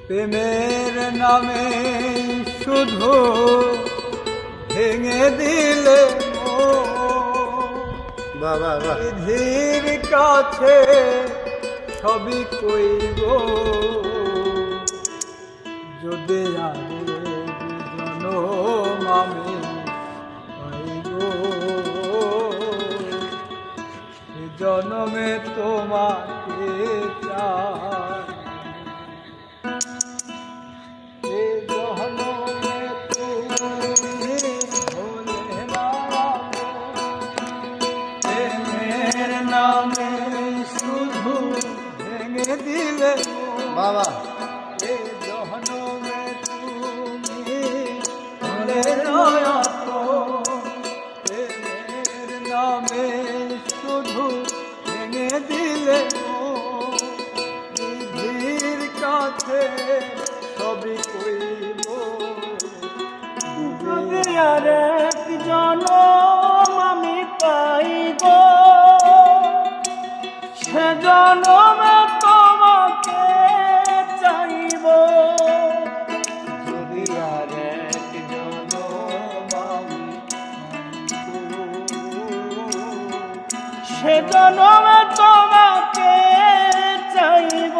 প্রেমের নামে শুধু ভেঙে দিলে ধীর কাছে সবই কইব যদি আরে জনম আমি পাইব জনমে তোমাকে চাই নামে শুধু ভেঙে দিলে বাবা এ জহনমে তুমি হলে নয়ত প্রেমের নামে শুধু ভেঙে দিলে নিধির কাছে সবই কইব যদি আরেক জনম আমি পাইব সে জনমে তোমাকে চাইব যদি আরেক জনম আমি সে জনমে তোমাকে চাইব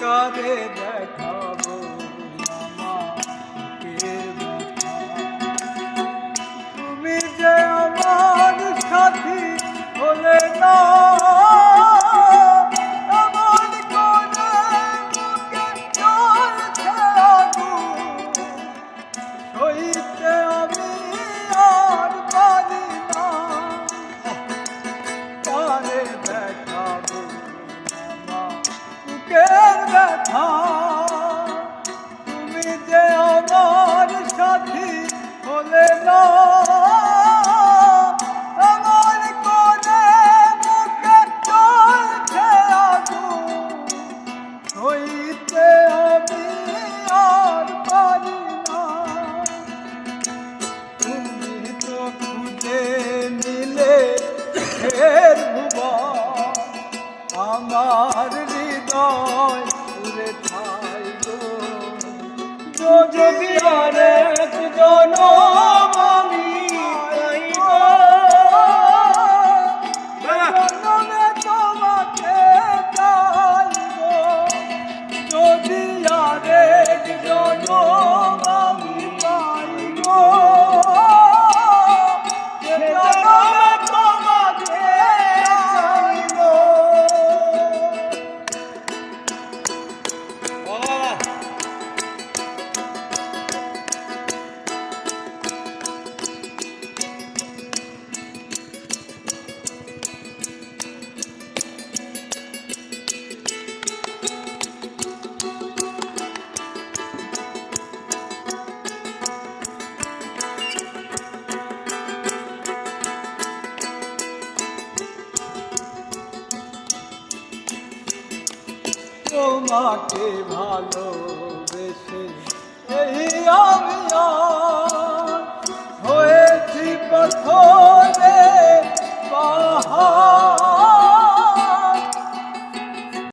কারে দেখাবো আমাকে তুমি যে আমার সাথী হলে না এমন করে বুকে জ্বলছে আগুন সইতে আমি আর পারি না কারে দেখাবো ব্যথা তুমি যে আমার সাথী হলে না এমন করে বুকে জ্বলছে আগুন হইতে আমি আর পারি না তুমি তো খুঁজে নিলে ফের ভুবন আমার হৃদয় পুরে থাইব যদি আরেক জনম আমি পাইব জনমে তোমাকে চাইব যদি আরেক জনম আমি পাইব জনমে তোমাকে চাইব তোমাকে ভালোবেসে এই আমি